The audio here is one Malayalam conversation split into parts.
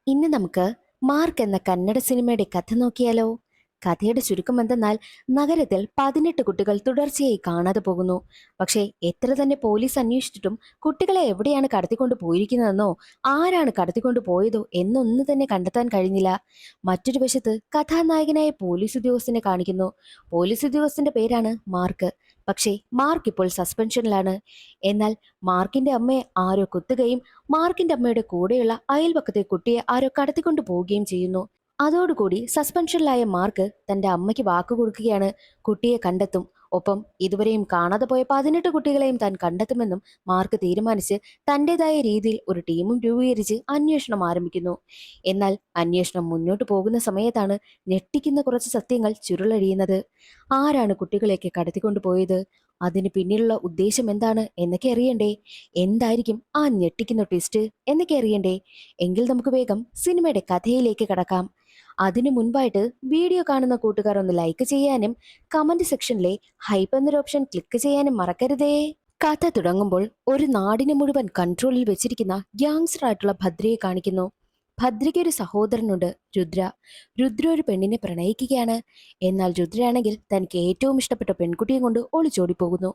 ഇന്ന് നമുക്ക് മാർക്ക് എന്ന കന്നഡ സിനിമയുടെ കഥ നോക്കിയാലോ? കഥയുടെ ചുരുക്കം എന്തെന്നാൽ, നഗരത്തിൽ 18 കുട്ടികൾ തുടർച്ചയായി കാണാതെ പോകുന്നു. പക്ഷേ എത്ര തന്നെ പോലീസ് അന്വേഷിച്ചിട്ടും കുട്ടികളെ എവിടെയാണ് കടത്തിക്കൊണ്ട് പോയിരിക്കുന്നതെന്നോ ആരാണ് കടത്തിക്കൊണ്ട് പോയതോ എന്നൊന്നും തന്നെ കണ്ടെത്താൻ കഴിഞ്ഞില്ല. മറ്റൊരു വശത്ത് കഥാനായകനായ പോലീസ് ഉദ്യോഗസ്ഥനെ കാണിക്കുന്നു. പോലീസ് ഉദ്യോഗസ്ഥന്റെ പേരാണ് മാർക്ക്. പക്ഷേ മാർക്ക് ഇപ്പോൾ സസ്പെൻഷനിലാണ്. എന്നാൽ മാർക്കിന്റെ അമ്മയെ ആരോ കുത്തുകയും മാർക്കിന്റെ അമ്മയുടെ കൂടെയുള്ള അയൽപക്കത്തെ കുട്ടിയെ ആരോ കടത്തിക്കൊണ്ടു പോവുകയും ചെയ്യുന്നു. അതോടുകൂടി സസ്പെൻഷനിലായ മാർക്ക് തന്റെ അമ്മയ്ക്ക് വാക്കു കൊടുക്കുകയാണ്, കുട്ടിയെ കണ്ടെത്തും. ഒപ്പം ഇതുവരെയും കാണാതെ പോയ 18 കുട്ടികളെയും താൻ കണ്ടെത്തുമെന്നും മാർക്ക് തീരുമാനിച്ച് തന്റേതായ രീതിയിൽ ഒരു ടീമും രൂപീകരിച്ച് അന്വേഷണം ആരംഭിക്കുന്നു. എന്നാൽ അന്വേഷണം മുന്നോട്ട് പോകുന്ന സമയത്താണ് ഞെട്ടിക്കുന്ന കുറച്ച് സത്യങ്ങൾ ചുരുളഴിയുന്നത്. ആരാണ് കുട്ടികളെയൊക്കെ കടത്തിക്കൊണ്ടുപോയത്? അതിന് പിന്നിലുള്ള ഉദ്ദേശം എന്താണ് എന്നൊക്കെ അറിയണ്ടേ? എന്തായിരിക്കും ആ ഞെട്ടിക്കുന്ന ട്വിസ്റ്റ് എന്നൊക്കെ അറിയണ്ടേ? എങ്കിൽ നമുക്ക് വേഗം സിനിമയുടെ കഥയിലേക്ക് കടക്കാം. അതിനു മുൻപായിട്ട് വീഡിയോ കാണുന്ന കൂട്ടുകാർ ഒന്ന് ലൈക്ക് ചെയ്യാനും കമന്റ് സെക്ഷനിലെ ഹൈപ്പ് എന്നൊരു ഓപ്ഷൻ ക്ലിക്ക് ചെയ്യാനും മറക്കരുതേ. കഥ തുടങ്ങുമ്പോൾ ഒരു നാടിനെ മുഴുവൻ കൺട്രോളിൽ വെച്ചിരിക്കുന്ന ഗ്യാങ്സ്റ്റർ ആയിട്ടുള്ള ഭദ്രയെ കാണിക്കുന്നു. ഭദ്രയ്ക്ക് ഒരു സഹോദരനുണ്ട്, രുദ്ര. രുദ്ര ഒരു പെണ്ണിനെ പ്രണയിക്കുകയാണ്. എന്നാൽ രുദ്രയാണെങ്കിൽ തനിക്ക് ഏറ്റവും ഇഷ്ടപ്പെട്ട പെൺകുട്ടിയെ കൊണ്ട് ഒളിച്ചോടി പോകുന്നു.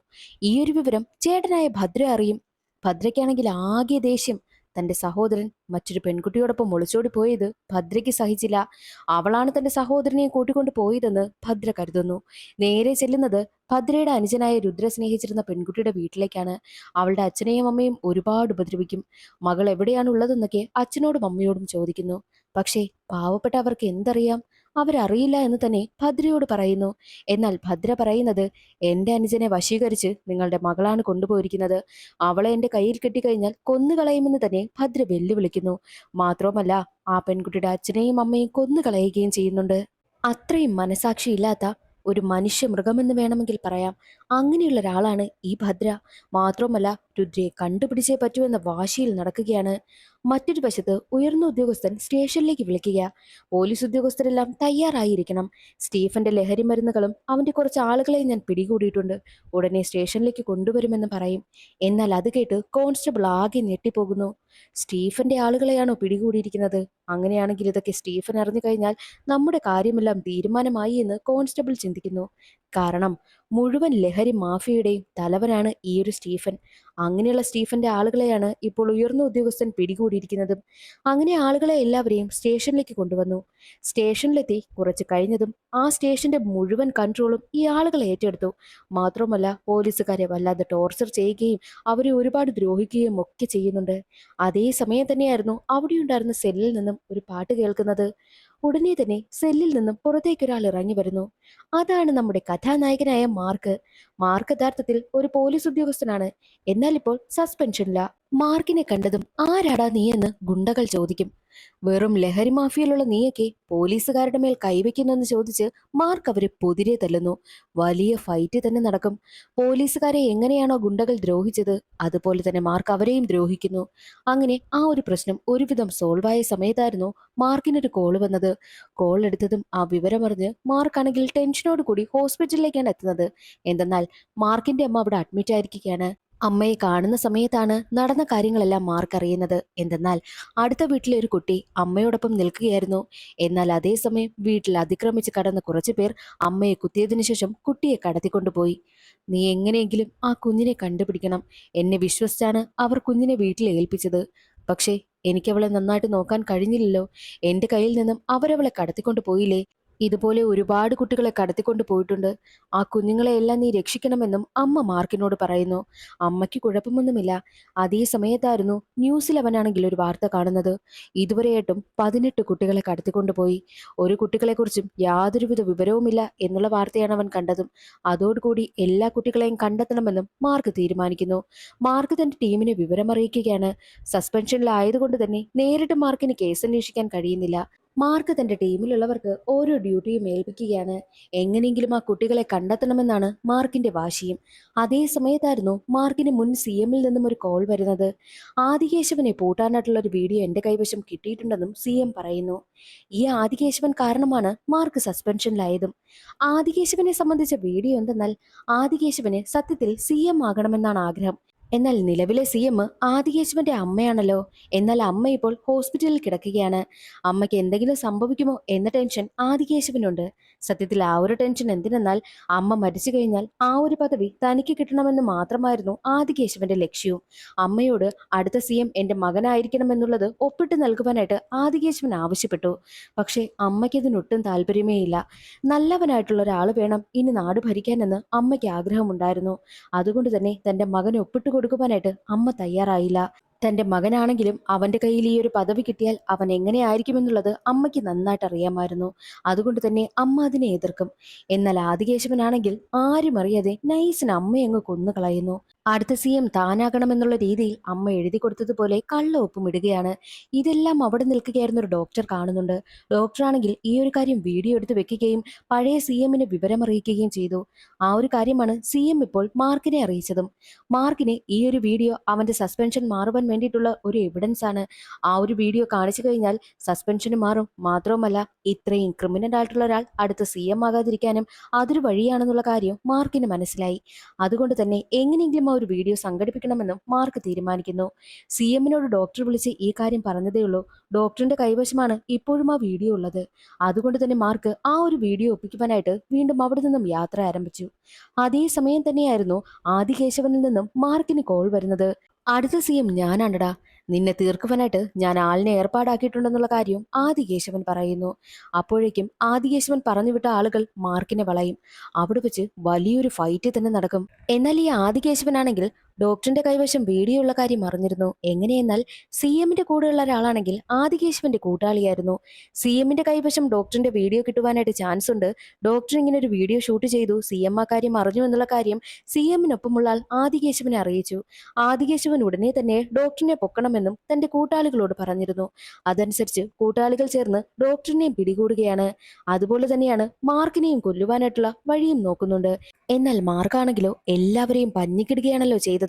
ഈ ഒരു വിവരം ചേട്ടനായ ഭദ്ര അറിയും. ഭദ്രയ്ക്കാണെങ്കിൽ ആകെ ദേഷ്യം. തന്റെ സഹോദരൻ മറ്റൊരു പെൺകുട്ടിയോടൊപ്പം ഒളിച്ചോടി പോയത് ഭദ്രയ്ക്ക് സഹിച്ചില്ല. അവളാണ് തന്റെ സഹോദരനെ കൂട്ടിക്കൊണ്ട് പോയതെന്ന് ഭദ്ര കരുതുന്നു. നേരെ ചെല്ലുന്നത് ഭദ്രയുടെ അനുജനായ രുദ്ര സ്നേഹിച്ചിരുന്ന പെൺകുട്ടിയുടെ വീട്ടിലേക്കാണ്. അവളുടെ അച്ഛനെയും അമ്മയും ഒരുപാട് ഉപദ്രവിക്കും. മകൾ എവിടെയാണ് ഉള്ളതെന്നൊക്കെ അച്ഛനോടും അമ്മയോടും ചോദിക്കുന്നു. പക്ഷേ പാവപ്പെട്ട അവർക്ക് എന്തറിയാം? അവരറിയില്ല എന്ന് തന്നെ ഭദ്രയോട് പറയുന്നു. എന്നാൽ ഭദ്ര പറയുന്നത്, എന്റെ അനുജനെ വശീകരിച്ച് നിങ്ങളുടെ മകളാണ് കൊണ്ടുപോയിരിക്കുന്നത്. അവളെ എന്റെ കയ്യിൽ കെട്ടിക്കഴിഞ്ഞാൽ കൊന്നുകളയുമെന്ന് തന്നെ ഭദ്ര വെല്ലുവിളിക്കുന്നു. മാത്രവുമല്ല, ആ പെൺകുട്ടിയുടെ അച്ഛനെയും അമ്മയും കൊന്നുകളയുകയും ചെയ്യുന്നുണ്ട്. അത്രയും മനസാക്ഷിയില്ലാത്ത ഒരു മനുഷ്യ മൃഗമെന്ന് വേണമെങ്കിൽ പറയാം. അങ്ങനെയുള്ള ഒരാളാണ് ഈ ഭദ്ര. മാത്രമല്ല, രുദ്രയെ കണ്ടുപിടിച്ചേ പറ്റൂ എന്ന വാശിയിൽ നടക്കുകയാണ്. മറ്റൊരു വശത്ത് ഉയർന്ന ഉദ്യോഗസ്ഥൻ സ്റ്റേഷനിലേക്ക് വിളിക്കുക. പോലീസ് ഉദ്യോഗസ്ഥരെല്ലാം തയ്യാറായിരിക്കണം. സ്റ്റീഫന്റെ ലഹരി മരുന്നുകളും അവന്റെ കുറച്ച് ആളുകളെ ഞാൻ പിടികൂടിയിട്ടുണ്ട്. ഉടനെ സ്റ്റേഷനിലേക്ക് കൊണ്ടുവരുമെന്ന് പറയും. എന്നാൽ അത് കേട്ട് കോൺസ്റ്റബിൾ ആകെ ഞെട്ടിപ്പോകുന്നു. സ്റ്റീഫന്റെ ആളുകളെയാണോ പിടികൂടിയിരിക്കുന്നത്? അങ്ങനെയാണെങ്കിൽ ഇതൊക്കെ സ്റ്റീഫൻ അറിഞ്ഞു കഴിഞ്ഞാൽ നമ്മുടെ കാര്യമെല്ലാം തീരുമാനമായി എന്ന് കോൺസ്റ്റബിൾ ചിന്തിക്കുന്നു. കാരണം മുഴുവൻ ലഹരി മാഫിയയുടെയും തലവനാണ് ഈ ഒരു സ്റ്റീഫൻ. അങ്ങനെയുള്ള സ്റ്റീഫന്റെ ആളുകളെയാണ് ഇപ്പോൾ ഉയർന്ന ഉദ്യോഗസ്ഥൻ പിടികൂടിയിരിക്കുന്നതും. അങ്ങനെ ആളുകളെ എല്ലാവരെയും സ്റ്റേഷനിലേക്ക് കൊണ്ടുവന്നു. സ്റ്റേഷനിലെത്തി കുറച്ച് കഴിഞ്ഞതും ആ സ്റ്റേഷന്റെ മുഴുവൻ കൺട്രോളും ഈ ആളുകൾ ഏറ്റെടുത്തു. മാത്രമല്ല, പോലീസുകാരെ വല്ലാതെ ടോർച്ചർ ചെയ്യുകയും അവരെ ഒരുപാട് ദ്രോഹിക്കുകയും ഒക്കെ ചെയ്യുന്നുണ്ട്. അതേ സമയം തന്നെയായിരുന്നു അവിടെയുണ്ടായിരുന്ന സെല്ലിൽ നിന്നും ഒരു പാട്ട് കേൾക്കുന്നത്. ഉടനെ തന്നെ സെല്ലിൽ നിന്നും പുറത്തേക്ക് ഒരാൾ ഇറങ്ങി വരുന്നു. അതാണ് നമ്മുടെ കഥാനായകനായ മാർക്ക്. മാർക്ക് യഥാർത്ഥത്തിൽ ഒരു പോലീസ് ഉദ്യോഗസ്ഥനാണ്. എന്നാൽ ഇപ്പോൾ സസ്പെൻഷനില്ല. മാർക്കിനെ കണ്ടതും ആരാടാ നീ എന്ന് ഗുണ്ടകൾ ചോദിക്കും. വെറും ലഹരി മാഫിയയിലുള്ള നീയൊക്കെ പോലീസുകാരുടെ മേൽ കൈവയ്ക്കുന്നെന്ന് ചോദിച്ച് മാർക്ക് അവരെ പൊതിരെ തല്ലുന്നു. വലിയ ഫൈറ്റ് തന്നെ നടക്കും. പോലീസുകാരെ എങ്ങനെയാണോ ഗുണ്ടകൾ ദ്രോഹിച്ചത്, അതുപോലെ തന്നെ മാർക്ക് അവരെയും ദ്രോഹിക്കുന്നു. അങ്ങനെ ആ ഒരു പ്രശ്നം ഒരുവിധം സോൾവ് ആയ സമയത്തായിരുന്നു മാർക്കിനൊരു കോള് വന്നത്. കോൾ എടുത്തതും ആ വിവരമറിഞ്ഞ് മാർക്കാണെങ്കിൽ ടെൻഷനോട് കൂടി ഹോസ്പിറ്റലിലേക്കാണ് എത്തുന്നത്. എന്തെന്നാൽ മാർക്കിന്റെ അമ്മ അവിടെ അഡ്മിറ്റ് ആയിരിക്കുകയാണ്. അമ്മയെ കാണുന്ന സമയത്താണ് നടന്ന കാര്യങ്ങളെല്ലാം മാർക്ക് അറിയുന്നത്. എന്തെന്നാൽ അടുത്ത വീട്ടിലെ ഒരു കുട്ടി അമ്മയോടൊപ്പം നിൽക്കുകയായിരുന്നു. എന്നാൽ അതേസമയം വീട്ടിൽ അതിക്രമിച്ച് കടന്ന കുറച്ചു പേർ അമ്മയെ കുത്തിയതിനു ശേഷം കുട്ടിയെ കടത്തിക്കൊണ്ടുപോയി. നീ എങ്ങനെയെങ്കിലും ആ കുഞ്ഞിനെ കണ്ടുപിടിക്കണം. എന്നെ വിശ്വസിച്ചാണ് അവർ കുഞ്ഞിനെ വീട്ടിൽ ഏൽപ്പിച്ചത്. പക്ഷേ എനിക്കവളെ നന്നായിട്ട് നോക്കാൻ കഴിഞ്ഞില്ലല്ലോ. എന്റെ കയ്യിൽ നിന്നും അവരവളെ കടത്തിക്കൊണ്ടു പോയില്ലേ. ഇതുപോലെ ഒരുപാട് കുട്ടികളെ കടത്തിക്കൊണ്ട് പോയിട്ടുണ്ട്. ആ കുഞ്ഞുങ്ങളെ എല്ലാം നീ രക്ഷിക്കണമെന്നും അമ്മ മാർക്കിനോട് പറയുന്നു. അമ്മയ്ക്ക് കുഴപ്പമൊന്നുമില്ല. അതേ സമയത്തായിരുന്നു ന്യൂസിൽ അവനാണെങ്കിൽ ഒരു വാർത്ത കാണുന്നത്. ഇതുവരെയായിട്ടും 18 കുട്ടികളെ കടത്തിക്കൊണ്ടുപോയി. ഒരു കുട്ടികളെക്കുറിച്ചും യാതൊരുവിധ വിവരവുമില്ല എന്നുള്ള വാർത്തയാണ് അവൻ കണ്ടതും. അതോടുകൂടി എല്ലാ കുട്ടികളെയും കണ്ടെത്തണമെന്നും മാർക്ക് തീരുമാനിക്കുന്നു. മാർക്ക് തന്റെ ടീമിനെ വിവരമറിയിക്കുകയാണ്. സസ്പെൻഷനിലായതുകൊണ്ട് തന്നെ നേരിട്ട് മാർക്കിന് കേസ് അന്വേഷിക്കാൻ കഴിയുന്നില്ല. മാർക്ക് തന്റെ ടീമിലുള്ളവർക്ക് ഓരോ ഡ്യൂട്ടിയും ഏൽപ്പിക്കുകയാണ്. എങ്ങനെയെങ്കിലും ആ കുട്ടികളെ കണ്ടെത്തണമെന്നാണ് മാർക്കിന്റെ വാശിയും. അതേ സമയത്തായിരുന്നു മാർക്കിന് മുൻ CM-ൽ നിന്നും ഒരു കോൾ വരുന്നത്. ആദികേശവനെ പൂട്ടാനായിട്ടുള്ള ഒരു വീഡിയോ എന്റെ കൈവശം കിട്ടിയിട്ടുണ്ടെന്നും CM പറയുന്നു. ഈ ആദികേശവൻ കാരണമാണ് മാർക്ക് സസ്പെൻഷനിലായതും. ആദികേശവനെ സംബന്ധിച്ച വീഡിയോ എന്തെന്നാൽ, ആദികേശവന് സത്യത്തിൽ CM ആകണമെന്നാണ് ആഗ്രഹം. എന്നാൽ നിലവിലെ CM ആദികേശവന്റെ അമ്മയാണല്ലോ. എന്നാൽ അമ്മ ഇപ്പോൾ ഹോസ്പിറ്റലിൽ കിടക്കുകയാണ്. അമ്മയ്ക്ക് എന്തെങ്കിലും സംഭവിക്കുമോ എന്ന ടെൻഷൻ ആദികേശവനുണ്ട്. സത്യത്തിൽ ആ ഒരു ടെൻഷൻ എന്തിനെന്നാൽ അമ്മ മരിച്ചു കഴിഞ്ഞാൽ ആ ഒരു പദവി തനിക്ക് കിട്ടണമെന്ന് മാത്രമായിരുന്നു ആദികേശവന്റെ ലക്ഷ്യവും. അമ്മയോട് അടുത്ത CM എന്റെ മകനായിരിക്കണമെന്നുള്ളത് ഒപ്പിട്ട് നൽകുവാനായിട്ട് ആദികേശവൻ ആവശ്യപ്പെട്ടു. പക്ഷേ അമ്മയ്ക്കതിനൊട്ടും താല്പര്യമേയില്ല. നല്ലവനായിട്ടുള്ള ഒരാൾ വേണം ഇനി നാട് ഭരിക്കാനെന്ന് അമ്മയ്ക്ക് ആഗ്രഹമുണ്ടായിരുന്നു. അതുകൊണ്ട് തന്നെ തന്റെ മകന് ഒപ്പിട്ട് കൊടുക്കുവാനായിട്ട് അമ്മ തയ്യാറായില്ല. തന്റെ മകനാണെങ്കിലും അവന്റെ കയ്യിൽ ഈ ഒരു പദവി കിട്ടിയാൽ അവൻ എങ്ങനെയായിരിക്കുമെന്നുള്ളത് അമ്മയ്ക്ക് നന്നായിട്ട് അറിയാമായിരുന്നു. അതുകൊണ്ട് തന്നെ അമ്മ അതിനെ എതിർക്കും. എന്നാൽ ആദികേശവനാണെങ്കിൽ ആരും അറിയാതെ നൈസിന് അമ്മയെ അങ്ങ് കൊന്നുകളയുന്നു. അടുത്ത CM താനാകണമെന്നുള്ള രീതിയിൽ അമ്മ എഴുതി കൊടുത്തതുപോലെ കള്ള ഒപ്പുമിടുകയാണ്. ഇതെല്ലാം അവിടെ നിൽക്കുകയായിരുന്ന ഒരു ഡോക്ടർ കാണുന്നുണ്ട്. ഡോക്ടറാണെങ്കിൽ ഈ ഒരു കാര്യം വീഡിയോ എടുത്ത് വെക്കുകയും പഴയ CMന് വിവരമറിയിക്കുകയും ചെയ്തു. ആ ഒരു കാര്യമാണ് CM ഇപ്പോൾ മാർക്കിനെ അറിയിച്ചതും. മാർക്കിന് ഈ ഒരു വീഡിയോ അവന്റെ സസ്പെൻഷൻ മാറുവാൻ വേണ്ടിയിട്ടുള്ള ഒരു എവിഡൻസ് ആണ്. ആ ഒരു വീഡിയോ കാണിച്ചു കഴിഞ്ഞാൽ സസ്പെൻഷന് മാറും. മാത്രവുമല്ല ഇത്രയും ക്രിമിനൽ ആയിട്ടുള്ള ഒരാൾ അടുത്ത CM ആകാതിരിക്കാനും അതൊരു വഴിയാണെന്നുള്ള കാര്യം മാർക്കിന് മനസ്സിലായി. അതുകൊണ്ട് തന്നെ എങ്ങനെയെങ്കിലും ആ ഒരു വീഡിയോ സംഘടിപ്പിക്കണമെന്നും മാർക്ക് തീരുമാനിക്കുന്നു. CMനോട് ഡോക്ടർ വിളിച്ച് ഈ കാര്യം പറഞ്ഞതേ ഉള്ളൂ. ഡോക്ടറിന്റെ കൈവശമാണ് ഇപ്പോഴും ആ വീഡിയോ ഉള്ളത്. അതുകൊണ്ട് തന്നെ മാർക്ക് ആ ഒരു വീഡിയോ ഒപ്പിക്കുവാനായിട്ട് വീണ്ടും അവിടെ നിന്നും യാത്ര ആരംഭിച്ചു. അതേ സമയം തന്നെയായിരുന്നു ആദികേശവനിൽ നിന്നും മാർക്കിന് കോൾ വരുന്നത്. അടുത്ത CM ഞാനാണടാ. നിന്നെ തീർക്കുവാനായിട്ട് ഞാൻ ആളിനെ ഏർപ്പാടാക്കിയിട്ടുണ്ടെന്നുള്ള കാര്യം ആദികേശവൻ പറയുന്നു. അപ്പോഴേക്കും ആദികേശവൻ പറഞ്ഞുവിട്ട ആളുകൾ മാർക്കിനെ വളയും. അവിടെ വെച്ച് വലിയൊരു ഫൈറ്റ് തന്നെ നടക്കും. എന്നാൽ ഈ ആദികേശവനാണെങ്കിൽ ഡോക്ടറിന്റെ കൈവശം വീഡിയോ ഉള്ള കാര്യം അറിഞ്ഞിരുന്നു. എങ്ങനെയെന്നാൽ CMന്റെ കൂടെയുള്ള ഒരാളാണെങ്കിൽ ആദികേശവന്റെ കൂട്ടാളിയായിരുന്നു. CMന്റെ കൈവശം ഡോക്ടറിന്റെ വീഡിയോ കിട്ടുവാനായിട്ട് ചാൻസ് ഉണ്ട്. ഡോക്ടർ ഇങ്ങനെ ഒരു വീഡിയോ ഷൂട്ട് ചെയ്തു, CM ആ കാര്യം അറിഞ്ഞു എന്നുള്ള കാര്യം CMനൊപ്പമുള്ള ആൾ ആദികേശവനെ അറിയിച്ചു. ആദികേശവൻ ഉടനെ തന്നെ ഡോക്ടറിനെ പൊക്കണമെന്നും തന്റെ കൂട്ടാളികളോട് പറഞ്ഞിരുന്നു. അതനുസരിച്ച് കൂട്ടാളികൾ ചേർന്ന് ഡോക്ടറിനെയും പിടികൂടുകയാണ്. അതുപോലെ തന്നെയാണ് മാർക്കിനെയും കൊല്ലുവാനായിട്ടുള്ള വഴിയും നോക്കുന്നുണ്ട്. എന്നാൽ മാർക്കാണെങ്കിലോ എല്ലാവരെയും പഞ്ഞിക്കിടുകയാണല്ലോ ചെയ്തത്.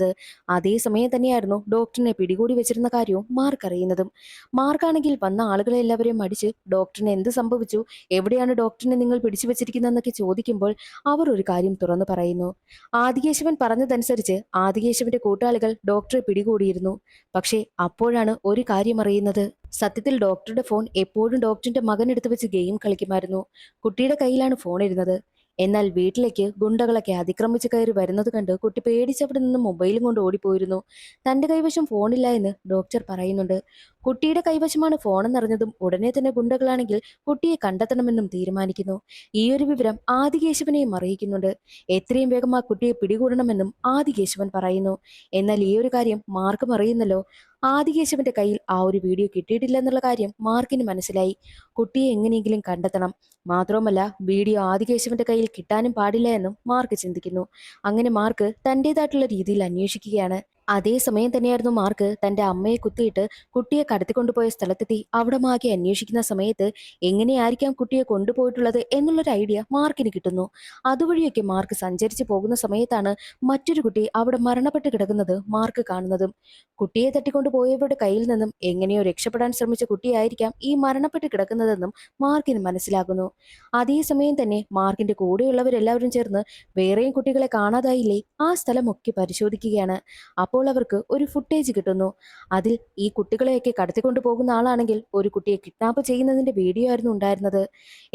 അതേസമയം തന്നെയായിരുന്നു ഡോക്ടറിനെ പിടികൂടി വെച്ചിരുന്ന കാര്യവും മാർക്ക് അറിയുന്നതും. മാർക്കാണെങ്കിൽ വന്ന ആളുകളെ എല്ലാവരെയും അടിച്ച് ഡോക്ടറിന് എന്ത് സംഭവിച്ചു, എവിടെയാണ് ഡോക്ടറിനെ നിങ്ങൾ പിടിച്ചു വെച്ചിരിക്കുന്നതെന്നൊക്കെ ചോദിക്കുമ്പോൾ അവർ ഒരു കാര്യം തുറന്നു പറയുന്നു. ആദികേശവൻ പറഞ്ഞതനുസരിച്ച് ആദികേശവന്റെ കൂട്ടാളികൾ ഡോക്ടറെ പിടികൂടിയിരുന്നു. പക്ഷേ അപ്പോഴാണ് ഒരു കാര്യം അറിയുന്നത്. സത്യത്തിൽ ഡോക്ടറുടെ ഫോൺ എപ്പോഴും ഡോക്ടറിന്റെ മകൻ എടുത്തു വെച്ച് ഗെയിം കളിക്കുമായിരുന്നു. കുട്ടിയുടെ കയ്യിലാണ് ഫോൺ ഇരുന്നത്. എന്നാൽ വീട്ടിലേക്ക് ഗുണ്ടകളൊക്കെ അതിക്രമിച്ച് കയറി വരുന്നത് കണ്ട് കുട്ടി പേടിച്ചവിടെ നിന്ന് മൊബൈലും കൊണ്ട് ഓടിപ്പോയിരുന്നു. തന്റെ കൈവശം ഫോണില്ല എന്ന് ഡോക്ടർ പറയുന്നുണ്ട്. കുട്ടിയുടെ കൈവശമാണ് ഫോണെന്നറിഞ്ഞതും ഉടനെ തന്നെ ഗുണ്ടകളാണെങ്കിൽ കുട്ടിയെ കണ്ടെത്തണമെന്നും തീരുമാനിക്കുന്നു. ഈ ഒരു വിവരം ആദികേശവനെയും അറിയിക്കുന്നുണ്ട്. എത്രയും വേഗം ആ കുട്ടിയെ പിടികൂടണമെന്നും ആദികേശവൻ പറയുന്നു. എന്നാൽ ഈ ഒരു കാര്യം മാർക്കും അറിയുന്നല്ലോ. ആദികേശവന്റെ കയ്യിൽ ആ ഒരു വീഡിയോ കിട്ടിയിട്ടില്ലെന്നുള്ള കാര്യം മാർക്കിന് മനസ്സിലായി. കുട്ടിയെ എങ്ങനെയെങ്കിലും കണ്ടെത്തണം. മാത്രവുമല്ല വീഡിയോ ആദികേശവന്റെ കയ്യിൽ കിട്ടാനും പാടില്ല എന്നും മാർക്ക് ചിന്തിക്കുന്നു. അങ്ങനെ മാർക്ക് തന്റേതായിട്ടുള്ള രീതിയിൽ അന്വേഷിക്കുകയാണ്. അതേസമയം തന്നെയായിരുന്നു മാർക്ക് തന്റെ അമ്മയെ കുത്തിയിട്ട് കുട്ടിയെ കടത്തിക്കൊണ്ടുപോയ സ്ഥലത്തെത്തി അവിടെ മാകെ അന്വേഷിക്കുന്ന സമയത്ത് എങ്ങനെയായിരിക്കാം കുട്ടിയെ കൊണ്ടുപോയിട്ടുള്ളത് എന്നുള്ളൊരു ഐഡിയ മാർക്കിന് കിട്ടുന്നു. അതുവഴിയൊക്കെ മാർക്ക് സഞ്ചരിച്ചു പോകുന്ന സമയത്താണ് മറ്റൊരു കുട്ടി അവിടെ മരണപ്പെട്ട് കിടക്കുന്നത് മാർക്ക് കാണുന്നതും. കുട്ടിയെ തട്ടിക്കൊണ്ടുപോയവരുടെ കയ്യിൽ നിന്നും എങ്ങനെയോ രക്ഷപ്പെടാൻ ശ്രമിച്ച കുട്ടിയായിരിക്കാം ഈ മരണപ്പെട്ട് കിടക്കുന്നതെന്നും മാർക്കിന് മനസ്സിലാകുന്നു. അതേസമയം തന്നെ മാർക്കിന്റെ കൂടെയുള്ളവരെല്ലാവരും ചേർന്ന് വേറെയും കുട്ടികളെ കാണാതായില്ലേ ആ സ്ഥലമൊക്കെ പരിശോധിക്കുകയാണ്. അപ്പോൾ അവർക്ക് ഒരു ഫുട്ടേജ് കിട്ടുന്നു. അതിൽ ഈ കുട്ടികളെയൊക്കെ കടത്തിക്കൊണ്ടു പോകുന്ന ആളാണെങ്കിൽ ഒരു കുട്ടിയെ കിഡ്നാപ്പ് ചെയ്യുന്നതിന്റെ വീഡിയോ ആയിരുന്നു ഉണ്ടായിരുന്നത്.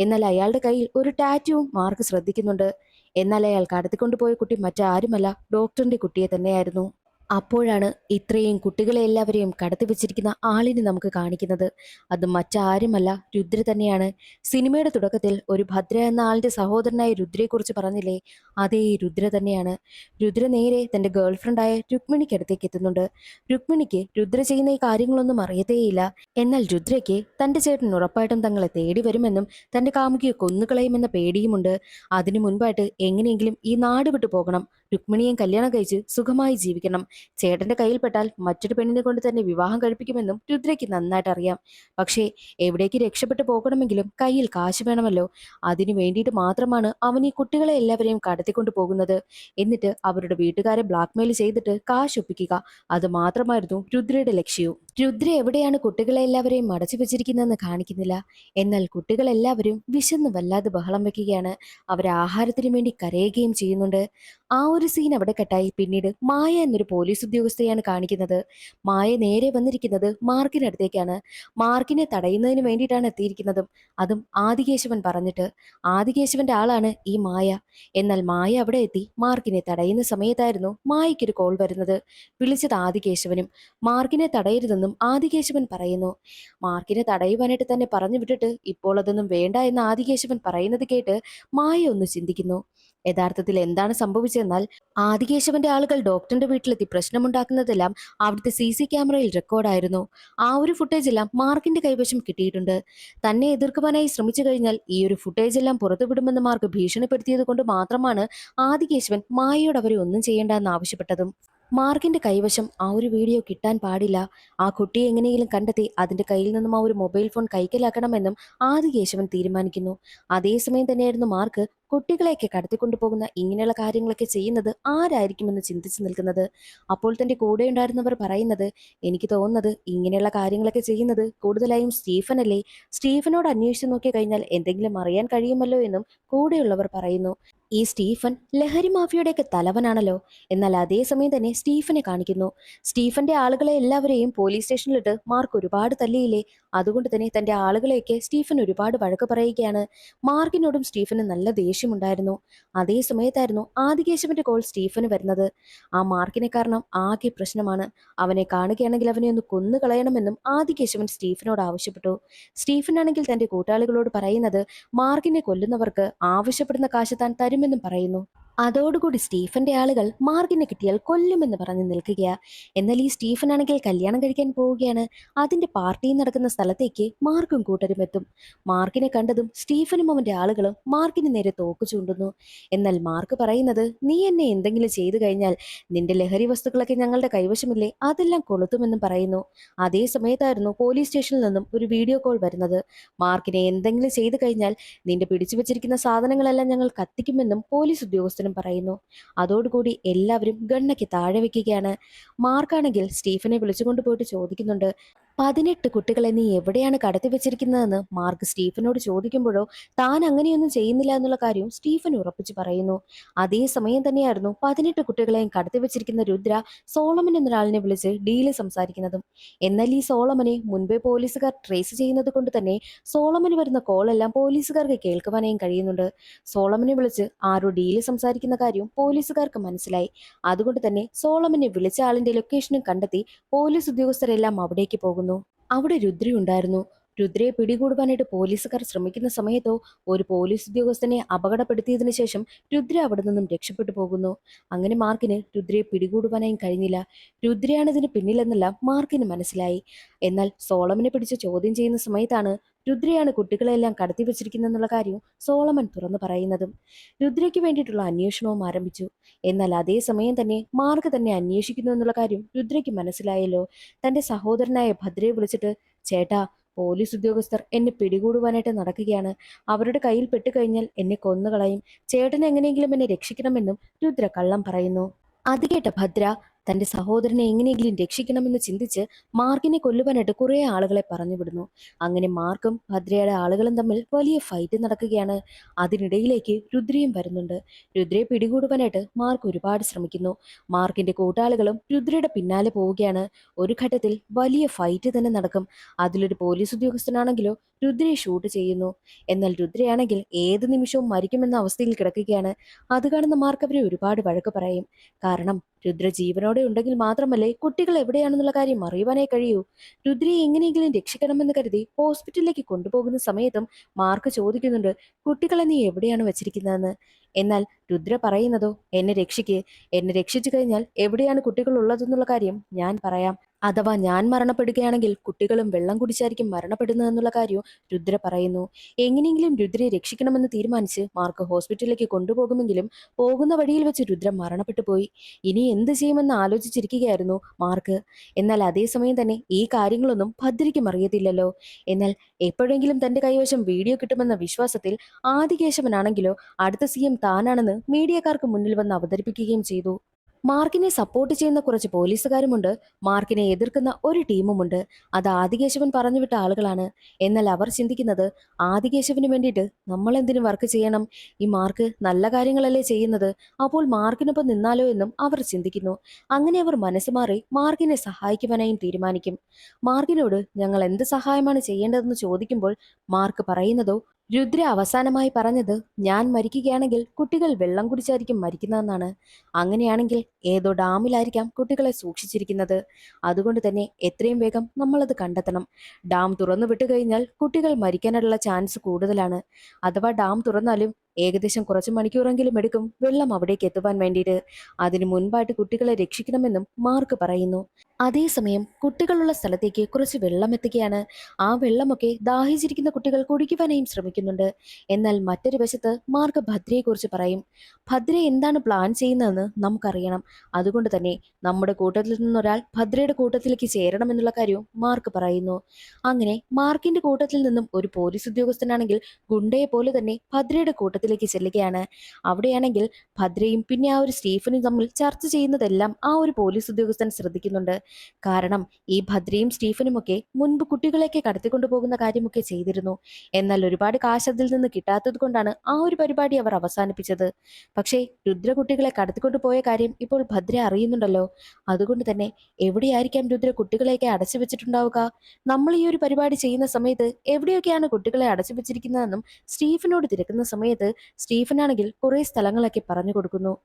എന്നാൽ അയാളുടെ കയ്യിൽ ഒരു ടാറ്റുവും മാർക്ക് ശ്രദ്ധിക്കുന്നുണ്ട്. എന്നാൽ അയാൾ കടത്തിക്കൊണ്ടുപോയ കുട്ടി മറ്റാരുമല്ല, ഡോക്ടറിന്റെ കുട്ടിയെ തന്നെയായിരുന്നു. അപ്പോഴാണ് ഇത്രയും കുട്ടികളെ എല്ലാവരെയും കടത്തി വെച്ചിരിക്കുന്ന ആളിനെ നമുക്ക് കാണിക്കുന്നത്. അത് മറ്റാരുമല്ല, രുദ്ര തന്നെയാണ്. സിനിമയുടെ തുടക്കത്തിൽ ഒരു ഭദ്ര എന്ന ആളുടെ സഹോദരനായ രുദ്രയെക്കുറിച്ച് പറഞ്ഞില്ലേ, അതേ രുദ്ര തന്നെയാണ്. രുദ്ര നേരെ തന്റെ ഗേൾഫ്രണ്ടായ രുക്മിണിക്ക് അടുത്തേക്ക് എത്തുന്നുണ്ട്. രുക്മിണിക്ക് രുദ്ര ചെയ്യുന്ന ഈ കാര്യങ്ങളൊന്നും അറിയത്തേയില്ല. എന്നാൽ രുദ്രയ്ക്ക് തന്റെ ചേട്ടൻ ഉറപ്പായിട്ടും തങ്ങളെ തേടി വരുമെന്നും തന്റെ കാമുകിയെ കൊന്നുകളയുമെന്ന പേടിയുമുണ്ട്. അതിനു മുൻപായിട്ട് എങ്ങനെയെങ്കിലും ഈ നാട് വിട്ടു പോകണം, രുക്മിണിയെ കല്യാണം കഴിച്ച് സുഖമായി ജീവിക്കണം. ചേട്ടന്റെ കയ്യിൽപ്പെട്ടാൽ മറ്റൊരു പെണ്ണിനെ കൊണ്ട് തന്നെ വിവാഹം കഴിപ്പിക്കുമെന്നും രുദ്രയ്ക്ക് നന്നായിട്ട് അറിയാം. പക്ഷേ എവിടേക്ക് രക്ഷപ്പെട്ടു പോകണമെങ്കിലും കയ്യിൽ കാശ് വേണമല്ലോ. അതിനു വേണ്ടിയിട്ട് മാത്രമാണ് അവൻ ഈ കുട്ടികളെ എല്ലാവരെയും കടത്തിക്കൊണ്ടു പോകുന്നത്. എന്നിട്ട് അവരുടെ വീട്ടുകാരെ ബ്ലാക്ക്മെയിൽ ചെയ്തിട്ട് കാശ് ഒപ്പിക്കുക. അത് മാത്രമായിരുന്നു രുദ്രയുടെ ലക്ഷ്യവും. രുദ്ര എവിടെയാണ് കുട്ടികളെ എല്ലാവരെയും മടച്ചു വെച്ചിരിക്കുന്നതെന്ന് കാണിക്കുന്നില്ല. എന്നാൽ കുട്ടികളെല്ലാവരും വിശന്ന് വല്ലാതെ ബഹളം വെക്കുകയാണ്. അവർ ആഹാരത്തിനു വേണ്ടി കരയുകയും ചെയ്യുന്നുണ്ട്. ആ ഒരു സീൻ അവിടെ കട്ടായി. പിന്നീട് മായ എന്നൊരു പോലീസ് ഉദ്യോഗസ്ഥയാണ് കാണിക്കുന്നത്. മായ നേരെ വന്നിരിക്കുന്നത് മാർക്കിനടുത്തേക്കാണ്. മാർക്കിനെ തടയുന്നതിന് വേണ്ടിയിട്ടാണ് എത്തിയിരിക്കുന്നതും, അതും ആദികേശവൻ പറഞ്ഞിട്ട്. ആദികേശവന്റെ ആളാണ് ഈ മായ. എന്നാൽ മായ അവിടെ എത്തി മാർക്കിനെ തടയുന്ന സമയത്തായിരുന്നു മായയ്ക്കൊരു കോൾ വരുന്നത്. വിളിച്ചത് ആദികേശവനും. മാർക്കിനെ തടയരുതെന്നും ആദികേശവൻ പറയുന്നു. മാർക്കിനെ തടയുവാനായിട്ട് തന്നെ പറഞ്ഞു വിട്ടിട്ട് ഇപ്പോൾ അതൊന്നും വേണ്ട എന്ന് ആദികേശവൻ പറയുന്നത് കേട്ട് മായ ഒന്ന് ചിന്തിക്കുന്നു. യഥാർത്ഥത്തിൽ എന്താണ് സംഭവിച്ചതെന്നാൽ ആദികേശവന്റെ ആളുകൾ ഡോക്ടറിന്റെ വീട്ടിലെത്തി പ്രശ്നമുണ്ടാക്കുന്നതെല്ലാം അവിടുത്തെ CC ക്യാമറയിൽ റെക്കോർഡായിരുന്നു. ആ ഒരു ഫുട്ടേജ് എല്ലാം മാർക്കിന്റെ കൈവശം കിട്ടിയിട്ടുണ്ട്. തന്നെ എതിർക്കുവാനായി ശ്രമിച്ചു കഴിഞ്ഞാൽ ഈ ഒരു ഫുട്ടേജ് എല്ലാം പുറത്തുവിടുമെന്ന് മാർക്ക് ഭീഷണിപ്പെടുത്തിയത് കൊണ്ട് മാത്രമാണ് ആദികേശവൻ മായയോട് അവരെ ഒന്നും ചെയ്യേണ്ടെന്ന് ആവശ്യപ്പെട്ടതും. മാർക്കിന്റെ കൈവശം ആ ഒരു വീഡിയോ കിട്ടാൻ പാടില്ല. ആ കുട്ടിയെ എങ്ങനെയെങ്കിലും കണ്ടെത്തി അതിന്റെ കയ്യിൽ നിന്നും ആ ഒരു മൊബൈൽ ഫോൺ കൈക്കലാക്കണമെന്നും ആദികേശവൻ തീരുമാനിക്കുന്നു. അതേസമയം തന്നെയായിരുന്നു മാർക്ക് കുട്ടികളെയൊക്കെ കടത്തിക്കൊണ്ടുപോകുന്ന ഇങ്ങനെയുള്ള കാര്യങ്ങളൊക്കെ ചെയ്യുന്നത് ആരായിരിക്കുമെന്ന് ചിന്തിച്ചു നിൽക്കുന്നത്. അപ്പോൾ തന്റെ കൂടെ ഉണ്ടായിരുന്നവർ പറയുന്നത്, എനിക്ക് തോന്നുന്നത് ഇങ്ങനെയുള്ള കാര്യങ്ങളൊക്കെ ചെയ്യുന്നത് കൂടുതലായും സ്റ്റീഫൻ അല്ലേ, സ്റ്റീഫനോട് അന്വേഷിച്ചു നോക്കി കഴിഞ്ഞാൽ എന്തെങ്കിലും അറിയാൻ കഴിയുമല്ലോ എന്നും കൂടെയുള്ളവർ പറയുന്നു. ഈ സ്റ്റീഫൻ ലഹരി മാഫിയയുടെയൊക്കെ തലവനാണല്ലോ. എന്നാൽ അതേസമയം തന്നെ സ്റ്റീഫനെ കാണിക്കുന്നു. സ്റ്റീഫന്റെ ആളുകളെ എല്ലാവരെയും പോലീസ് സ്റ്റേഷനിലിട്ട് മാർക്ക് ഒരുപാട് തല്ലിയില്ലേ, അതുകൊണ്ട് തന്നെ തന്റെ ആളുകളെയൊക്കെ സ്റ്റീഫൻ ഒരുപാട് വഴക്ക് പറയുകയാണ്. മാർക്കിനോടും സ്റ്റീഫന് നല്ല ദേഷ്യമുണ്ടായിരുന്നു. അതേ സമയത്തായിരുന്നു ആദികേശവന്റെ കോൾ സ്റ്റീഫന് വരുന്നത്. ആ മാർക്കിനെ കാരണം ആകെ പ്രശ്നമാണ്, അവനെ കാണുകയാണെങ്കിൽ അവനെ ഒന്ന് കൊന്നു കളയണമെന്നും ആദികേശവൻ സ്റ്റീഫനോട് ആവശ്യപ്പെട്ടു. സ്റ്റീഫൻ ആണെങ്കിൽ തന്റെ കൂട്ടാളികളോട് പറയുന്നത്, മാർക്കിനെ കൊല്ലുന്നവർക്ക് ആവശ്യപ്പെടുന്ന കാശ് താൻ തരുമെന്നും പറയുന്നു. അതോടുകൂടി സ്റ്റീഫന്റെ ആളുകൾ മാർക്കിനെ കിട്ടിയാൽ കൊല്ലുമെന്ന് പറഞ്ഞു നിൽക്കുകയാ. എന്നാൽ ഈ സ്റ്റീഫൻ ആണെങ്കിൽ കല്യാണം കഴിക്കാൻ പോവുകയാണ്. അതിന്റെ പാർട്ടി നടക്കുന്ന സ്ഥലത്തേക്ക് മാർക്കും കൂട്ടരും എത്തും. മാർക്കിനെ കണ്ടതും സ്റ്റീഫനും അവന്റെ ആളുകളും മാർക്കിന് നേരെ തോക്ക് ചൂണ്ടുന്നു. എന്നാൽ മാർക്ക് പറയുന്നത്, നീ എന്നെ എന്തെങ്കിലും ചെയ്തു കഴിഞ്ഞാൽ നിന്റെ ലഹരി വസ്തുക്കളൊക്കെ ഞങ്ങളുടെ കൈവശമില്ലേ, അതെല്ലാം കൊളുത്തുമെന്നും പറയുന്നു. അതേ സമയത്തായിരുന്നു പോലീസ് സ്റ്റേഷനിൽ നിന്നും ഒരു വീഡിയോ കോൾ വരുന്നത്. മാർക്കിനെ എന്തെങ്കിലും ചെയ്തു കഴിഞ്ഞാൽ നിന്റെ പിടിച്ചു വെച്ചിരിക്കുന്ന സാധനങ്ങളെല്ലാം ഞങ്ങൾ കത്തിക്കുമെന്നും പോലീസ് ഉദ്യോഗസ്ഥനും പറയുന്നു. അതോടുകൂടി എല്ലാവരും ഗണ്ണയ്ക്ക് താഴെ വെക്കുകയാണ്. മാർക്കാണെങ്കിൽ സ്റ്റീഫനെ വിളിച്ചുകൊണ്ട് പോയിട്ട് ചോദിക്കുന്നുണ്ട്, 18 കുട്ടികളെ നീ എവിടെയാണ് കടത്തി വെച്ചിരിക്കുന്നതെന്ന് മാർക്ക് സ്റ്റീഫനോട് ചോദിക്കുമ്പോഴോ താൻ അങ്ങനെയൊന്നും ചെയ്യുന്നില്ല എന്നുള്ള കാര്യം സ്റ്റീഫൻ ഉറപ്പിച്ചു പറയുന്നു. അതേസമയം തന്നെയായിരുന്നു 18 കുട്ടികളെയും കടത്തി വെച്ചിരിക്കുന്ന രുദ്ര സോളമൻ എന്നൊരാളിനെ വിളിച്ച് ഡീല് സംസാരിക്കുന്നതും. എന്നാൽ ഈ സോളമനെ മുൻപേ പോലീസുകാർ ട്രേസ് ചെയ്യുന്നത് കൊണ്ട് തന്നെ സോളമന് വരുന്ന കോളെല്ലാം പോലീസുകാർക്ക് കേൾക്കുവാനായും കഴിയുന്നുണ്ട്. സോളമനെ വിളിച്ച് ആരോ ഡീല് സംസാരിക്കുന്ന കാര്യം പോലീസുകാർക്ക് മനസ്സിലായി. അതുകൊണ്ട് തന്നെ സോളമനെ വിളിച്ച ആളിന്റെ ലൊക്കേഷനും കണ്ടെത്തി പോലീസ് ഉദ്യോഗസ്ഥരെല്ലാം അവിടേക്ക് പോകുന്നു. അവിടെ രുദ്രയുണ്ടായിരുന്നു. രുദ്രയെ പിടികൂടുവാനായിട്ട് പോലീസുകാർ ശ്രമിക്കുന്ന സമയത്തോ ഒരു പോലീസ് ഉദ്യോഗസ്ഥനെ അപകടപ്പെടുത്തിയതിനു ശേഷം രുദ്ര അവിടെ നിന്നും രക്ഷപ്പെട്ടു പോകുന്നു. അങ്ങനെ മാർക്കിന് രുദ്രയെ പിടികൂടുവാനായും കഴിഞ്ഞില്ല. രുദ്രയാണ് ഇതിന് പിന്നിലെന്നെല്ലാം മാർക്കിന് മനസ്സിലായി. എന്നാൽ സോളമനെ പിടിച്ച് ചോദ്യം ചെയ്യുന്ന സമയത്താണ് രുദ്രയാണ് കുട്ടികളെല്ലാം കടത്തി വെച്ചിരിക്കുന്നെന്നുള്ള കാര്യം സോളമൻ തുറന്നു പറയുന്നതും. രുദ്രയ്ക്ക് വേണ്ടിയിട്ടുള്ള അന്വേഷണവും ആരംഭിച്ചു. എന്നാൽ അതേസമയം തന്നെ മാർക്ക് തന്നെ അന്വേഷിക്കുന്നു എന്നുള്ള കാര്യം രുദ്രയ്ക്ക് മനസ്സിലായല്ലോ. തന്റെ സഹോദരനായ ഭദ്രയെ വിളിച്ചിട്ട്, ചേട്ടാ, പോലീസ് ഉദ്യോഗസ്ഥർ എന്നെ പിടികൂടുവാനായിട്ട് നടക്കുകയാണ്. അവരുടെ കയ്യിൽ പെട്ടുകഴിഞ്ഞാൽ എന്നെ കൊന്നുകളയും. ചേട്ടൻ എങ്ങനെയെങ്കിലും എന്നെ രക്ഷിക്കണമെന്നും രുദ്ര കള്ളം പറയുന്നു. അത് കേട്ട ഭദ്ര തന്റെ സഹോദരനെ എങ്ങനെയെങ്കിലും രക്ഷിക്കണമെന്ന് ചിന്തിച്ച് മാർക്കിനെ കൊല്ലുവാനായിട്ട് കുറെ ആളുകളെ പറഞ്ഞു വിടുന്നു. അങ്ങനെ മാർക്കും ഭദ്രയുടെ ആളുകളും തമ്മിൽ വലിയ ഫൈറ്റ് നടക്കുകയാണ്. അതിനിടയിലേക്ക് രുദ്രയും വരുന്നുണ്ട്. രുദ്രയെ പിടികൂടുവാനായിട്ട് മാർക്ക് ഒരുപാട് ശ്രമിക്കുന്നു. മാർക്കിന്റെ കൂട്ടാളികളും രുദ്രയുടെ പിന്നാലെ പോവുകയാണ്. ഒരു ഘട്ടത്തിൽ വലിയ ഫൈറ്റ് തന്നെ നടക്കും. അതിലൊരു പോലീസ് ഉദ്യോഗസ്ഥനാണെങ്കിലോ രുദ്രയെ ഷൂട്ട് ചെയ്യുന്നു. എന്നാൽ രുദ്രയാണെങ്കിൽ ഏത് നിമിഷവും മരിക്കുമെന്ന അവസ്ഥയിൽ കിടക്കുകയാണ്. അത് കാണുന്ന മാർക്ക് അവരെ ഒരുപാട് വഴക്ക് പറയും. കാരണം രുദ്ര ജീവനോടെ ഉണ്ടെങ്കിൽ മാത്രമല്ലേ കുട്ടികൾ എവിടെയാണെന്നുള്ള കാര്യം അറിയുവാനേ കഴിയൂ. രുദ്രയെ എങ്ങനെയെങ്കിലും രക്ഷിക്കണമെന്ന് കരുതി ഹോസ്പിറ്റലിലേക്ക് കൊണ്ടുപോകുന്ന സമയത്തും മാർക്ക് ചോദിക്കുന്നുണ്ട്, കുട്ടികളെ നീ എവിടെയാണ് വെച്ചിരിക്കുന്നതെന്ന്. എന്നാൽ രുദ്ര പറയുന്നതോ, എന്നെ രക്ഷിക്ക്, എന്നെ രക്ഷിച്ചു കഴിഞ്ഞാൽ എവിടെയാണ് കുട്ടികൾ ഉള്ളതെന്നുള്ള കാര്യം ഞാൻ പറയാം. അഥവാ ഞാൻ മരണപ്പെടുകയാണെങ്കിൽ കുട്ടികളും വെള്ളം കുടിച്ചായിരിക്കും മരണപ്പെടുന്നതെന്നുള്ള കാര്യവും രുദ്ര പറയുന്നു. എങ്ങനെയെങ്കിലും രുദ്രയെ രക്ഷിക്കണമെന്ന് തീരുമാനിച്ച് മാർക്ക് ഹോസ്പിറ്റലിലേക്ക് കൊണ്ടുപോകുമെങ്കിലും പോകുന്ന വഴിയിൽ വെച്ച് രുദ്ര മരണപ്പെട്ടു പോയി. ഇനി എന്ത് ചെയ്യുമെന്ന് ആലോചിച്ചിരിക്കുകയായിരുന്നു മാർക്ക്. എന്നാൽ അതേസമയം തന്നെ ഈ കാര്യങ്ങളൊന്നും ഭദ്രയ്ക്കും അറിയത്തില്ലല്ലോ. എന്നാൽ എപ്പോഴെങ്കിലും തന്റെ കൈവശം വീഡിയോ കിട്ടുമെന്ന വിശ്വാസത്തിൽ ആദികേശവനാണെങ്കിലോ അടുത്ത CM താനാണെന്ന് മീഡിയക്കാർക്ക് മുന്നിൽ വന്ന് അവതരിപ്പിക്കുകയും ചെയ്തു. മാർക്കിനെ സപ്പോർട്ട് ചെയ്യുന്ന കുറച്ച് പോലീസുകാരുമുണ്ട്, മാർക്കിനെ എതിർക്കുന്ന ഒരു ടീമുമുണ്ട്. അത് ആദികേശവൻ പറഞ്ഞുവിട്ട ആളുകളാണ്. എന്നാൽ അവർ ചിന്തിക്കുന്നത്, ആദികേശവന് വേണ്ടിയിട്ട് നമ്മൾ എന്തിനു വർക്ക് ചെയ്യണം? ഈ മാർക്ക് നല്ല കാര്യങ്ങളല്ലേ ചെയ്യുന്നത്, അപ്പോൾ മാർക്കിനൊപ്പം നിന്നാലോ എന്നും അവർ ചിന്തിക്കുന്നു. അങ്ങനെ അവർ മനസ്സ് മാറി മാർക്കിനെ സഹായിക്കുവാനായും തീരുമാനിക്കും. മാർക്കിനോട് ഞങ്ങൾ എന്ത് സഹായമാണ് ചെയ്യേണ്ടതെന്ന് ചോദിക്കുമ്പോൾ മാർക്ക് പറയുന്നതോ, രുദ്ര അവസാനമായി പറഞ്ഞത് ഞാൻ മരിക്കുകയാണെങ്കിൽ കുട്ടികൾ വെള്ളം കുടിച്ചായിരിക്കും മരിക്കുന്നതെന്നാണ്. അങ്ങനെയാണെങ്കിൽ ഏതോ ഡാമിലായിരിക്കാം കുട്ടികളെ സൂക്ഷിച്ചിരിക്കുന്നത്. അതുകൊണ്ട് തന്നെ എത്രയും വേഗം നമ്മളത് കണ്ടെത്തണം. ഡാം തുറന്നു വിട്ടു കഴിഞ്ഞാൽ കുട്ടികൾ മരിക്കാനുള്ള ചാൻസ് കൂടുതലാണ്. അഥവാ ഡാം തുറന്നാലും ഏകദേശം കുറച്ച് മണിക്കൂറെങ്കിലും എടുക്കും വെള്ളം അവിടേക്ക് എത്തുവാൻ വേണ്ടിയിട്ട്. അതിനു മുൻപായിട്ട് കുട്ടികളെ രക്ഷിക്കണമെന്നും മാർക്ക് പറയുന്നു. അതേസമയം കുട്ടികളുള്ള സ്ഥലത്തേക്ക് കുറച്ച് വെള്ളം എത്തുകയാണ്. ആ വെള്ളമൊക്കെ ദാഹിച്ചിരിക്കുന്ന കുട്ടികൾ കുടിക്കുവാനായും ശ്രമിക്കുന്നുണ്ട്. എന്നാൽ മറ്റൊരു വശത്ത് മാർക്ക് ഭദ്രയെക്കുറിച്ച് പറയും. ഭദ്ര എന്താണ് പ്ലാൻ ചെയ്യുന്നതെന്ന് നമുക്കറിയണം. അതുകൊണ്ട് തന്നെ നമ്മുടെ കൂട്ടത്തിൽ നിന്നൊരാൾ ഭദ്രയുടെ കൂട്ടത്തിലേക്ക് ചേരണമെന്നുള്ള കാര്യവും മാർക്ക് പറയുന്നു. അങ്ങനെ മാർക്കിന്റെ കൂട്ടത്തിൽ നിന്നും ഒരു പോലീസ് ഉദ്യോഗസ്ഥനാണെങ്കിൽ ഗുണ്ടയെ പോലെ തന്നെ ഭദ്രയുടെ കൂട്ടത്തിലേക്ക് ചെല്ലുകയാണ്. അവിടെയാണെങ്കിൽ ഭദ്രയും പിന്നെ ആ ഒരു സ്റ്റീഫനും തമ്മിൽ ചർച്ച ചെയ്യുന്നതെല്ലാം ആ ഒരു പോലീസ് ഉദ്യോഗസ്ഥൻ ശ്രദ്ധിക്കുന്നുണ്ട്. കാരണം ഈ ഭദ്രയും സ്റ്റീഫനുമൊക്കെ മുൻപ് കുട്ടികളെയൊക്കെ കടത്തിക്കൊണ്ടുപോകുന്ന കാര്യമൊക്കെ ചെയ്തിരുന്നു. എന്നാൽ ഒരുപാട് കാശ് അതിൽ നിന്ന് കിട്ടാത്തത് കൊണ്ടാണ് ആ ഒരു പരിപാടി അവർ അവസാനിപ്പിച്ചത്. പക്ഷേ രുദ്ര കുട്ടികളെ കടത്തിക്കൊണ്ടുപോയ കാര്യം ഇപ്പോൾ ഭദ്ര അറിയുന്നുണ്ടല്ലോ. അതുകൊണ്ട് തന്നെ എവിടെയായിരിക്കാം രുദ്ര കുട്ടികളെയൊക്കെ അടച്ചു വെച്ചിട്ടുണ്ടാവുക? നമ്മൾ ഈ ഒരു പരിപാടി ചെയ്യുന്ന സമയത്ത് എവിടെയൊക്കെയാണ് കുട്ടികളെ അടച്ചു വെച്ചിരിക്കുന്നതെന്നും സ്റ്റീഫനോട് തിരക്കുന്ന സമയത്ത് സ്റ്റീഫനാണെങ്കിൽ കുറെ സ്ഥലങ്ങളൊക്കെ പറഞ്ഞു കൊടുക്കുന്നു.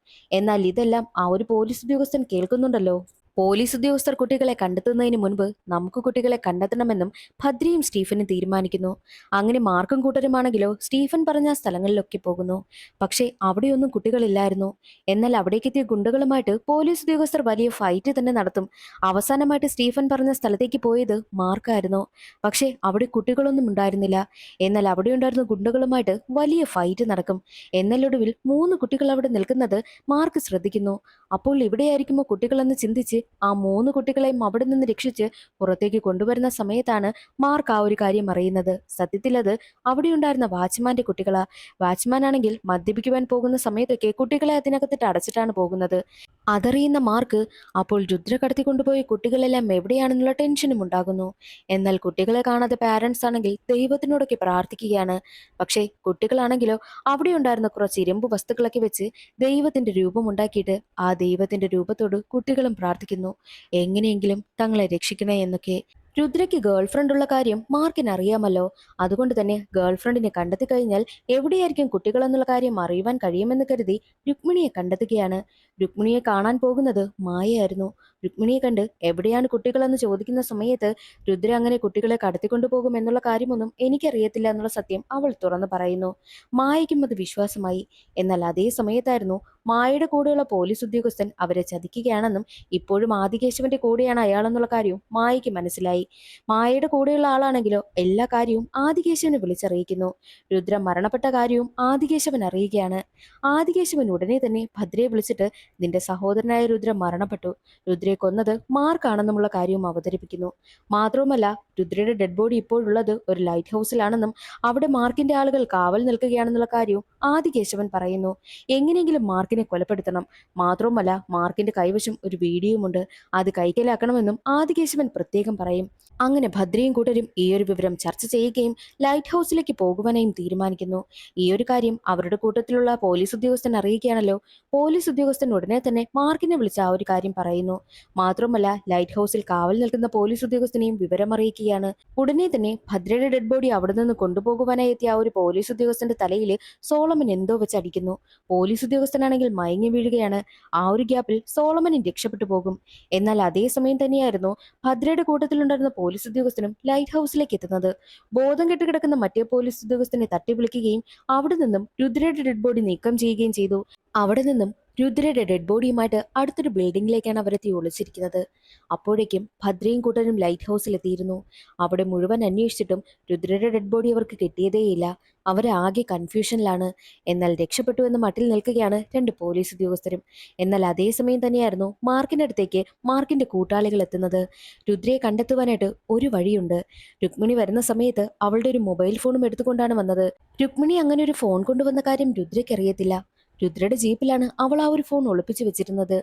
എന്നാൽ ഇതെല്ലാം ആ ഒരു പോലീസ് ഉദ്യോഗസ്ഥൻ കേൾക്കുന്നുണ്ടല്ലോ. പോലീസ് ഉദ്യോഗസ്ഥർ കുട്ടികളെ കണ്ടെത്തുന്നതിന് മുൻപ് നമുക്ക് കുട്ടികളെ കണ്ടെത്തണമെന്നും ഭദ്രയും സ്റ്റീഫനും തീരുമാനിക്കുന്നു. അങ്ങനെ മാർക്കും കൂട്ടരുമാണെങ്കിലോ സ്റ്റീഫൻ പറഞ്ഞ സ്ഥലങ്ങളിലൊക്കെ പോകുന്നു. പക്ഷേ അവിടെയൊന്നും കുട്ടികളില്ലായിരുന്നു. എന്നാൽ അവിടേക്കെത്തിയ ഗുണ്ടകളുമായിട്ട് പോലീസ് ഉദ്യോഗസ്ഥർ വലിയ ഫൈറ്റ് തന്നെ നടത്തും. അവസാനമായിട്ട് സ്റ്റീഫൻ പറഞ്ഞ സ്ഥലത്തേക്ക് പോയത് മാർക്കായിരുന്നു. പക്ഷേ അവിടെ കുട്ടികളൊന്നും ഉണ്ടായിരുന്നില്ല. എന്നാൽ അവിടെ ഉണ്ടായിരുന്ന ഗുണ്ടകളുമായിട്ട് വലിയ ഫൈറ്റ് നടക്കും. എന്നല്ലൊടുവിൽ 3 കുട്ടികൾ അവിടെ നിൽക്കുന്നത് മാർക്ക് ശ്രദ്ധിക്കുന്നു. അപ്പോൾ ഇവിടെയായിരിക്കുമോ കുട്ടികളെന്ന് ചിന്തിച്ച് ആ 3 കുട്ടികളെയും അവിടെ നിന്ന് രക്ഷിച്ച് പുറത്തേക്ക് കൊണ്ടുവരുന്ന സമയത്താണ് മാർക്ക് ആ ഒരു കാര്യം അറിയുന്നത്. സത്യത്തിൽ അത് അവിടെയുണ്ടായിരുന്ന വാച്ച്മാന്റെ കുട്ടികളാ. വാച്ച്മാൻ ആണെങ്കിൽ മദ്യപിക്കുവാൻ പോകുന്ന സമയത്തൊക്കെ കുട്ടികളെ അതിനകത്തിട്ട് അടച്ചിട്ടാണ് പോകുന്നത്. അതറിയുന്ന മാർക്ക് അപ്പോൾ രുദ്ര കടത്തിക്കൊണ്ടുപോയ കുട്ടികളെല്ലാം എവിടെയാണെന്നുള്ള ടെൻഷനും ഉണ്ടാകുന്നു. എന്നാൽ കുട്ടികളെ കാണാതെ പാരന്റ്സ് ആണെങ്കിൽ ദൈവത്തിനോടൊക്കെ പ്രാർത്ഥിക്കുകയാണ്. പക്ഷേ കുട്ടികളാണെങ്കിലോ അവിടെ ഉണ്ടായിരുന്ന കുറച്ച് ഇരുമ്പ് വസ്തുക്കളൊക്കെ വെച്ച് ദൈവത്തിന്റെ രൂപം ഉണ്ടാക്കിയിട്ട് ആ ദൈവത്തിന്റെ രൂപത്തോട് കുട്ടികളും പ്രാർത്ഥിക്കുന്നു, എങ്ങനെയെങ്കിലും തങ്ങളെ രക്ഷിക്കണേ എന്നൊക്കെ. രുദ്രയ്ക്ക് ഗേൾഫ്രണ്ട് ഉള്ള കാര്യം മാർക്കിന് അറിയാമല്ലോ. അതുകൊണ്ട് തന്നെ ഗേൾഫ്രണ്ടിനെ കണ്ടെത്തി കഴിഞ്ഞാൽ എവിടെയായിരിക്കും കുട്ടികളെന്നുള്ള കാര്യം അറിയുവാൻ കഴിയുമെന്ന് കരുതി രുക്മിണിയെ കണ്ടെത്തുകയാണ്. രുക്മിണിയെ കാണാൻ പോകുന്നത് മായയായിരുന്നു. രുക്മിണിയെ കണ്ട് എവിടെയാണ് കുട്ടികളെന്ന് ചോദിക്കുന്ന സമയത്ത് രുദ്ര അങ്ങനെ കുട്ടികളെ കടത്തിക്കൊണ്ടുപോകും എന്നുള്ള കാര്യമൊന്നും എനിക്കറിയത്തില്ല എന്നുള്ള സത്യം അവൾ തുറന്നു പറയുന്നു. മായയ്ക്കും അത് വിശ്വാസമായി. എന്നാൽ അതേ സമയത്തായിരുന്നു മായയുടെ കൂടെയുള്ള പോലീസ് ഉദ്യോഗസ്ഥൻ അവരെ ചതിക്കുകയാണെന്നും ഇപ്പോഴും ആദികേശവന്റെ കൂടെയാണ് അയാളെന്നുള്ള കാര്യവും മായയ്ക്ക് മനസ്സിലായി. മായയുടെ കൂടെയുള്ള ആളാണെങ്കിലോ എല്ലാ കാര്യവും ആദികേശവനെ വിളിച്ചറിയിക്കുന്നു. രുദ്ര മരണപ്പെട്ട കാര്യവും ആദികേശവൻ അറിയുകയാണ്. ആദികേശവൻ ഉടനെ തന്നെ ഭദ്രയെ വിളിച്ചിട്ട് നിന്റെ സഹോദരനായ രുദ്ര മരണപ്പെട്ടു, രുദ്രയെ കൊന്നത് മാർക്കാണെന്നുമുള്ള കാര്യവും അവതരിപ്പിക്കുന്നു. മാത്രവുമല്ല രുദ്രയുടെ ഡെഡ് ബോഡി ഇപ്പോഴുള്ളത് ഒരു ലൈറ്റ് ഹൗസിലാണെന്നും അവിടെ മാർക്കിന്റെ ആളുകൾ കാവൽ നിൽക്കുകയാണെന്നുള്ള കാര്യവും ആദികേശവൻ പറയുന്നു. എങ്ങനെയെങ്കിലും മാർക്കിനെ കൊലപ്പെടുത്തണം. മാത്രവുമല്ല മാർക്കിന്റെ കൈവശം ഒരു വീഡിയോയുമുണ്ട്, അത് കൈക്കലാക്കണമെന്നും ആദികേശവൻ പ്രത്യേകം പറയും. അങ്ങനെ ഭദ്രയും കൂട്ടരും ഈ ഒരു വിവരം ചർച്ച ചെയ്യുകയും ലൈറ്റ് ഹൗസിലേക്ക് പോകുവാനായും തീരുമാനിക്കുന്നു. ഈ ഒരു കാര്യം അവരുടെ കൂട്ടത്തിലുള്ള പോലീസ് ഉദ്യോഗസ്ഥൻ അറിയുകയാണല്ലോ. പോലീസ് ഉദ്യോഗസ്ഥൻ ഉടനെ തന്നെ മാർക്കിനെ വിളിച്ച് ആ ഒരു കാര്യം പറയുന്നു. മാത്രമല്ല ലൈറ്റ് ഹൗസിൽ കാവൽ നിൽക്കുന്ന പോലീസ് ഉദ്യോഗസ്ഥനെയും വിവരം അറിയിക്കുകയാണ്. ഉടനെ തന്നെ ഭദ്രയുടെ ഡെഡ് ബോഡി അവിടെ നിന്ന് കൊണ്ടുപോകുവാനായി എത്തിയ ആ ഒരു പോലീസ് ഉദ്യോഗസ്ഥന്റെ തലയിൽ സോളമൻ എന്തോ വെച്ച് അടിക്കുന്നു. പോലീസ് ഉദ്യോഗസ്ഥനാണെങ്കിൽ മയങ്ങി വീഴുകയാണ്. ആ ഒരു ഗ്യാപ്പിൽ സോളമനും രക്ഷപ്പെട്ടു പോകും. എന്നാൽ അതേ സമയം തന്നെയായിരുന്നു ഭദ്രയുടെ കൂട്ടത്തിലുണ്ടായിരുന്ന പോലീസ് ഉദ്യോഗസ്ഥനും ലൈറ്റ് ഹൗസിലേക്ക് എത്തുന്നത്. ബോധം കെട്ട് കിടക്കുന്ന മറ്റേ പോലീസ് ഉദ്യോഗസ്ഥനെ തട്ടി വിളിക്കുകയും അവിടെ നിന്നും രുദ്രയുടെ ഡെഡ് ബോഡി നീക്കം ചെയ്യുകയും ചെയ്തു. അവിടെ നിന്നും രുദ്രയുടെ ഡെഡ് ബോഡിയുമായിട്ട് അടുത്തൊരു ബിൽഡിംഗിലേക്കാണ് അവരെത്തി ഒളിച്ചിരിക്കുന്നത്. അപ്പോഴേക്കും ഭദ്രയും കൂട്ടരും ലൈറ്റ് ഹൗസിൽ എത്തിയിരുന്നു. അവിടെ മുഴുവൻ അന്വേഷിച്ചിട്ടും രുദ്രയുടെ ഡെഡ് ബോഡി അവർക്ക് കിട്ടിയതേയില്ല. അവരാകെ കൺഫ്യൂഷനിലാണ്. എന്നാൽ രക്ഷപ്പെട്ടു എന്ന മട്ടിൽ നിൽക്കുകയാണ് 2 പോലീസ് ഉദ്യോഗസ്ഥരും. എന്നാൽ അതേസമയം തന്നെയായിരുന്നു മാർക്കിന്റെ അടുത്തേക്ക് മാർക്കിന്റെ കൂട്ടാളികൾ എത്തുന്നത്. രുദ്രയെ കണ്ടെത്തുവാനായിട്ട് ഒരു വഴിയുണ്ട്. രുക്മിണി വരുന്ന സമയത്ത് അവളുടെ ഒരു മൊബൈൽ ഫോണും എടുത്തുകൊണ്ടാണ് വന്നത്. രുക്മിണി അങ്ങനെ ഒരു ഫോൺ കൊണ്ടുവന്ന കാര്യം രുദ്രയ്ക്ക് അറിയത്തില്ല. രുദ്രയുടെ ജീപ്പിലാണ് അവൾ ആ ഒരു ഫോൺ ഒളിപ്പിച്ചു വെച്ചിരുന്നത്.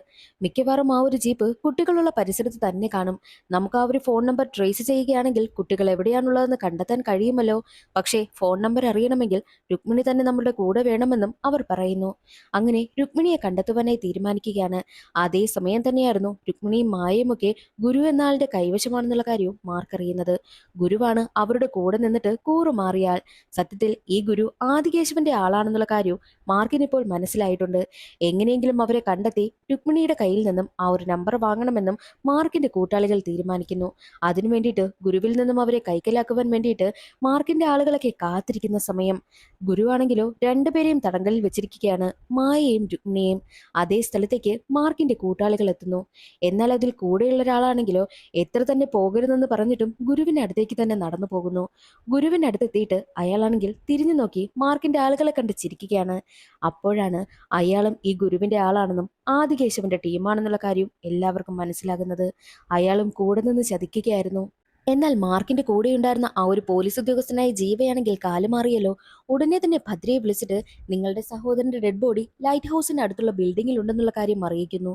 മിക്കവാറും ആ ഒരു ജീപ്പ് കുട്ടികളുള്ള പരിസരത്ത് തന്നെ കാണും. നമുക്ക് ആ ഒരു ഫോൺ നമ്പർ ട്രേസ് ചെയ്യുകയാണെങ്കിൽ കുട്ടികൾ എവിടെയാണുള്ളതെന്ന് കണ്ടെത്താൻ കഴിയുമല്ലോ. പക്ഷേ ഫോൺ നമ്പർ അറിയണമെങ്കിൽ രുക്മിണി തന്നെ നമ്മുടെ കൂടെ വേണമെന്നും അവർ പറയുന്നു. അങ്ങനെ രുക്മിണിയെ കണ്ടെത്തുവാനായി തീരുമാനിക്കുകയാണ്. അതേ സമയം തന്നെയായിരുന്നു രുക്മിണിയും മായയുമൊക്കെ ഗുരു എന്ന ആളുടെ കൈവശമാണെന്നുള്ള കാര്യവും മാർക്ക് അറിയുന്നത്. ഗുരുവാണ് അവരുടെ കൂടെ നിന്നിട്ട് കൂറുമാറിയാൽ. സത്യത്തിൽ ഈ ഗുരു ആദികേശവന്റെ ആളാണെന്നുള്ള കാര്യവും മാർക്കിന് ഇപ്പോൾ മനസ്സിലായിട്ടുണ്ട്. എങ്ങനെയെങ്കിലും അവരെ കണ്ടെത്തി രുക്മിണിയുടെ കയ്യിൽ നിന്നും ആ ഒരു നമ്പർ വാങ്ങണമെന്നും മാർക്കിന്റെ കൂട്ടാളികൾ തീരുമാനിക്കുന്നു. അതിനു വേണ്ടിയിട്ട് ഗുരുവിൽ നിന്നും അവരെ കൈക്കലാക്കുവാൻ വേണ്ടിയിട്ട് മാർക്കിന്റെ ആളുകളൊക്കെ കാത്തിരിക്കുന്ന സമയം ഗുരുവാണെങ്കിലോ രണ്ടുപേരെയും തടങ്കലിൽ വെച്ചിരിക്കുകയാണ്, മായയെയും രുക്മിണിയെയും. അതേ സ്ഥലത്തേക്ക് മാർക്കിന്റെ കൂട്ടാളികൾ എത്തുന്നു. എന്നാൽ അതിൽ കൂടെയുള്ള ഒരാളാണെങ്കിലോ എത്ര തന്നെ പോകരുതെന്ന് പറഞ്ഞിട്ടും ഗുരുവിന്റെ അടുത്തേക്ക് തന്നെ നടന്നു പോകുന്നു. ഗുരുവിന്റെ അടുത്തെത്തിയിട്ട് അയാളാണെങ്കിൽ തിരിഞ്ഞു നോക്കി മാർക്കിന്റെ ആളുകളെ കണ്ട് ചിരിക്കുകയാണ്. അപ്പോഴാണ് അയാളും ഈ ഗുരുവിന്റെ ആളാണെന്നും ആദികേശവന്റെ ടീമാണെന്നുള്ള കാര്യം എല്ലാവർക്കും മനസ്സിലാകുന്നത്. അയാളും കൂടെ നിന്ന് ചതിക്കുകയായിരുന്നു. എന്നാൽ മാർക്കിന്റെ കൂടെയുണ്ടായിരുന്ന ആ ഒരു പോലീസ് ഉദ്യോഗസ്ഥനായ ജീവയാണെങ്കിൽ കാലുമാറിയല്ലോ. ഉടനെ തന്നെ ഭദ്രയെ വിളിച്ചിട്ട് നിങ്ങളുടെ സഹോദരന്റെ ഡെഡ് ബോഡി ലൈറ്റ് ഹൗസിന് അടുത്തുള്ള ബിൽഡിംഗിൽ ഉണ്ടെന്നുള്ള കാര്യം അറിയിക്കുന്നു.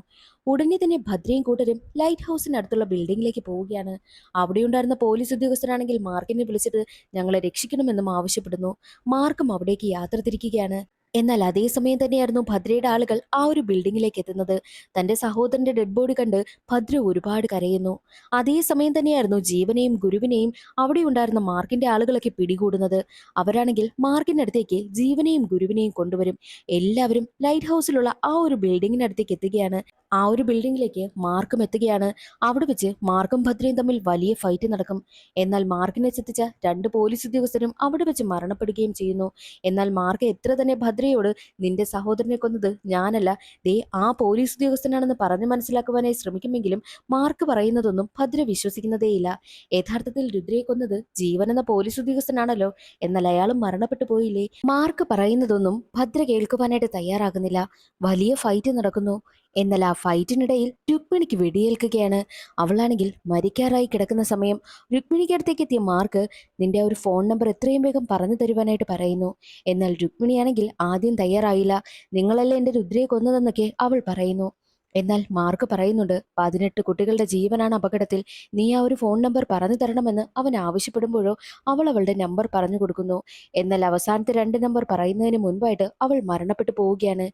ഉടനെ തന്നെ ഭദ്രയും കൂട്ടരും ലൈറ്റ് ഹൗസിന് അടുത്തുള്ള ബിൽഡിംഗിലേക്ക് പോവുകയാണ്. അവിടെയുണ്ടായിരുന്ന പോലീസ് ഉദ്യോഗസ്ഥനാണെങ്കിൽ മാർക്കിനെ വിളിച്ചിട്ട് ഞങ്ങളെ രക്ഷിക്കണമെന്നും ആവശ്യപ്പെടുന്നു. മാർക്കും അവിടേക്ക് യാത്ര തിരിക്കുകയാണ്. എന്നാൽ അതേ സമയം തന്നെയായിരുന്നു ഭദ്രയുടെ ആളുകൾ ആ ഒരു ബിൽഡിങ്ങിലേക്ക് എത്തുന്നത്. തന്റെ സഹോദരന്റെ ഡെഡ് ബോഡി കണ്ട് ഭദ്ര ഒരുപാട് കരയുന്നു. അതേ സമയം തന്നെയായിരുന്നു ജീവനെയും ഗുരുവിനെയും അവിടെ ഉണ്ടായിരുന്ന മാർക്കിന്റെ ആളുകളൊക്കെ പിടികൂടുന്നത്. അവരാണെങ്കിൽ മാർക്കിന്റെ അടുത്തേക്ക് ജീവനെയും ഗുരുവിനെയും കൊണ്ടുവരും. എല്ലാവരും ലൈറ്റ് ഹൗസിലുള്ള ആ ഒരു ബിൽഡിങ്ങിനടുത്തേക്ക് എത്തുകയാണ്. ആ ഒരു ബിൽഡിങ്ങിലേക്ക് മാർക്കും എത്തുകയാണ്. അവിടെ വെച്ച് മാർക്കും ഭദ്രയും തമ്മിൽ വലിയ ഫൈറ്റ് നടക്കും. എന്നാൽ മാർക്കിനെ ചെത്തിച്ച രണ്ട് പോലീസ് ഉദ്യോഗസ്ഥരും അവിടെ വെച്ച് മരണപ്പെടുകയും ചെയ്യുന്നു. എന്നാൽ മാർക്ക് എത്ര തന്നെ ഭദ്രയോട് നിന്റെ സഹോദരനെ കൊന്നത് ഞാനല്ല, ദേ ആ പോലീസ് ഉദ്യോഗസ്ഥനാണെന്ന് പറഞ്ഞു മനസ്സിലാക്കുവാനായി ശ്രമിക്കുമെങ്കിലും മാർക്ക് പറയുന്നതൊന്നും ഭദ്ര വിശ്വസിക്കുന്നതേയില്ല. യഥാർത്ഥത്തിൽ രുദ്രയെ കൊന്നത് ജീവൻ എന്ന പോലീസ് ഉദ്യോഗസ്ഥനാണല്ലോ. എന്നാൽ അയാളും മരണപ്പെട്ടു പോയില്ലേ. മാർക്ക് പറയുന്നതൊന്നും ഭദ്ര കേൾക്കുവാനായിട്ട് തയ്യാറാകുന്നില്ല. വലിയ ഫൈറ്റ് നടക്കുന്നു. എന്നാൽ ആ ഫൈറ്റിനിടയിൽ രുക്മിണിക്ക് വെടിയേൽക്കുകയാണ്. അവളാണെങ്കിൽ മരിക്കാറായി കിടക്കുന്ന സമയം രുക്മിണിക്ക് അടുത്തേക്ക് എത്തിയ മാർക്ക് നിന്റെ ആ ഒരു ഫോൺ നമ്പർ എത്രയും വേഗം പറഞ്ഞു തരുവാനായിട്ട് പറയുന്നു. എന്നാൽ രുക്മിണിയാണെങ്കിൽ ആദ്യം തയ്യാറായില്ല. നിങ്ങളല്ലേ എന്റെ രുദ്രയെ കൊന്നതെന്നൊക്കെ അവൾ പറയുന്നു. എന്നാൽ മാർക്ക് പറയുന്നുണ്ട് 18 കുട്ടികളുടെ ജീവനാണ് അപകടത്തിൽ, നീ ആ ഒരു ഫോൺ നമ്പർ പറഞ്ഞു തരണമെന്ന് അവൻ ആവശ്യപ്പെടുമ്പോഴോ അവൾ അവളുടെ നമ്പർ പറഞ്ഞു കൊടുക്കുന്നു. എന്നാൽ അവസാനത്തെ 2 നമ്പർ പറയുന്നതിന് മുൻപായിട്ട് അവൾ മരണപ്പെട്ടു പോവുകയാണ്.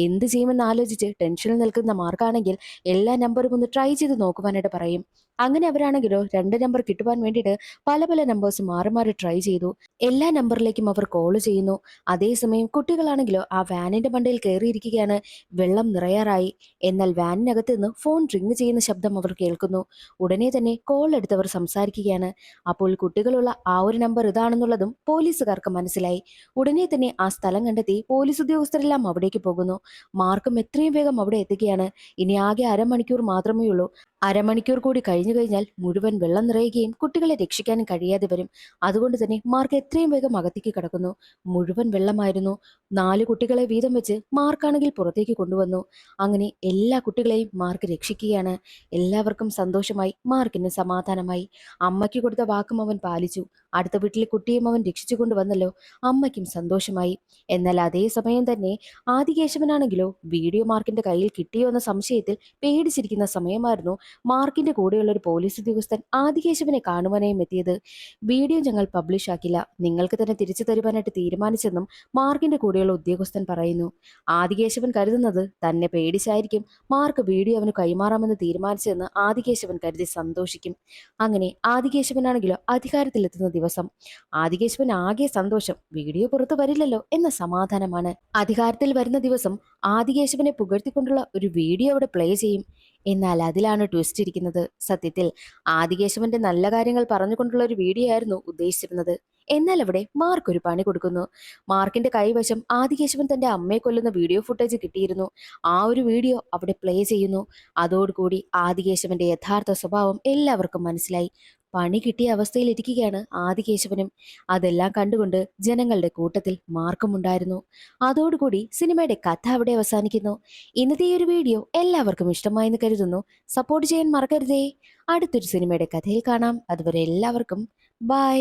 എന്ത് ചെയ്യുമെന്ന് ആലോചിച്ച് ടെൻഷനിൽ നിൽക്കുന്ന മാർക്കാണെങ്കിൽ എല്ലാ നമ്പറും ഒന്ന് ട്രൈ ചെയ്ത് നോക്കുവാനായിട്ട് പറയും. അങ്ങനെ അവരാണെങ്കിലോ 2 നമ്പർ കിട്ടുവാൻ വേണ്ടിയിട്ട് പല പല നമ്പേഴ്സ് മാറി മാറി ട്രൈ ചെയ്തു. എല്ലാ നമ്പറിലേക്കും അവർ കോൾ ചെയ്യുന്നു. അതേസമയം കുട്ടികളാണെങ്കിലോ ആ വാനിന്റെ മണ്ടയിൽ കയറിയിരിക്കുകയാണ്. വെള്ളം നിറയാറായി. എന്നാൽ വാനിനകത്ത് നിന്ന് ഫോൺ റിങ് ചെയ്യുന്ന ശബ്ദം അവർ കേൾക്കുന്നു. ഉടനെ തന്നെ കോൾ എടുത്തവർ സംസാരിക്കുകയാണ്. അപ്പോൾ കുട്ടികളുള്ള ആ ഒരു നമ്പർ ഇതാണെന്നുള്ളതും പോലീസുകാർക്ക് മനസ്സിലായി. ഉടനെ തന്നെ ആ സ്ഥലം കണ്ടെത്തി പോലീസ് ഉദ്യോഗസ്ഥരെല്ലാം അവിടേക്ക് പോകുന്നു. മാർക്കും എത്രയും വേഗം അവിടെ എത്തുകയാണ്. ഇനി ആകെ അരമണിക്കൂർ മാത്രമേ ഉള്ളൂ. അരമണിക്കൂർ കൂടി കഴിഞ്ഞു കഴിഞ്ഞാൽ മുഴുവൻ വെള്ളം നിറയുകയും കുട്ടികളെ രക്ഷിക്കാനും കഴിയാതെ വരും. അതുകൊണ്ട് തന്നെ മാർക്ക് എത്രയും വേഗം അകത്തേക്ക് കടക്കുന്നു. മുഴുവൻ വെള്ളമായിരുന്നു. 4 കുട്ടികളെ വീതം വെച്ച് മാർക്കാണെങ്കിൽ പുറത്തേക്ക് കൊണ്ടുവന്നു. അങ്ങനെ എല്ലാ കുട്ടികളെയും മാർക്ക് രക്ഷിക്കുകയാണ്. എല്ലാവർക്കും സന്തോഷമായി. മാർക്കിന് സമാധാനമായി. അമ്മയ്ക്ക് കൊടുത്ത വാക്കും അവൻ പാലിച്ചു. അടുത്ത വീട്ടിലെ കുട്ടിയും അവൻ രക്ഷിച്ചു കൊണ്ടുവന്നല്ലോ. അമ്മയ്ക്കും സന്തോഷമായി. എന്നാൽ അതേ സമയം തന്നെ ആദികേശവനാണെങ്കിലോ വീഡിയോ മാർക്കിന്റെ കയ്യിൽ കിട്ടിയോ എന്ന സംശയത്തിൽ പേടിച്ചിരിക്കുന്ന സമയമായിരുന്നു മാർക്കിന്റെ കൂടെയുള്ള ഒരു പോലീസ് ഉദ്യോഗസ്ഥൻ ആദികേശവനെ കാണുവാനായും എത്തിയത്. വീഡിയോ ഞങ്ങൾ പബ്ലിഷ് ആക്കില്ല, നിങ്ങൾക്ക് തന്നെ തിരിച്ചു തരുവാനായിട്ട് തീരുമാനിച്ചെന്നും മാർക്കിന്റെ കൂടെയുള്ള ഉദ്യോഗസ്ഥൻ പറയുന്നു. ആദികേശവൻ കരുതുന്നത് തന്നെ പേടിച്ചായിരിക്കും മാർക്ക് വീഡിയോ അവന് കൈമാറാമെന്ന് തീരുമാനിച്ചതെന്ന് ആദികേശവൻ കരുതി സന്തോഷിക്കും. അങ്ങനെ ആദികേശവനാണെങ്കിലോ അധികാരത്തിലെത്തുന്ന ദിവസം ആദികേശവൻ ആകെ സന്തോഷം, വീഡിയോ പുറത്തു വരില്ലല്ലോ എന്ന സമാധാനമാണ്. അധികാരത്തിൽ വരുന്ന ദിവസം ആദികേശവനെ പുകഴ്ത്തിക്കൊണ്ടുള്ള ഒരു വീഡിയോ അവിടെ പ്ലേ ചെയ്യും. എന്നാൽ അതിലാണ് ട്വിസ്റ്റ് ഇരിക്കുന്നത്. സത്യത്തിൽ ആദികേശവന്റെ നല്ല കാര്യങ്ങൾ പറഞ്ഞുകൊണ്ടുള്ള ഒരു വീഡിയോ ആയിരുന്നു ഉദ്ദേശിച്ചിരുന്നത്. എന്നാൽ അവിടെ മാർക്ക് ഒരു പണി കൊടുക്കുന്നു. മാർക്കിന്റെ കൈവശം ആദികേശവൻ തന്റെ അമ്മയെ കൊല്ലുന്ന വീഡിയോ ഫുട്ടേജ് കിട്ടിയിരുന്നു. ആ ഒരു വീഡിയോ അവിടെ പ്ലേ ചെയ്യുന്നു. അതോടുകൂടി ആദികേശവന്റെ യഥാർത്ഥ സ്വഭാവം എല്ലാവർക്കും മനസ്സിലായി. പണി കിട്ടിയ അവസ്ഥയിലിരിക്കുകയാണ് ആദികേശവനും. അതെല്ലാം കണ്ടുകൊണ്ട് ജനങ്ങളുടെ കൂട്ടത്തിൽ മാർക്കും ഉണ്ടായിരുന്നു. അതോടുകൂടി സിനിമയുടെ കഥ അവിടെ അവസാനിക്കുന്നു. ഇന്നത്തെ ഈ ഒരു വീഡിയോ എല്ലാവർക്കും ഇഷ്ടമായെന്ന് കരുതുന്നു. സപ്പോർട്ട് ചെയ്യാൻ മറക്കരുതേ. അടുത്തൊരു സിനിമയുടെ കഥയിൽ കാണാം. അതുവരെ എല്ലാവർക്കും ബൈ.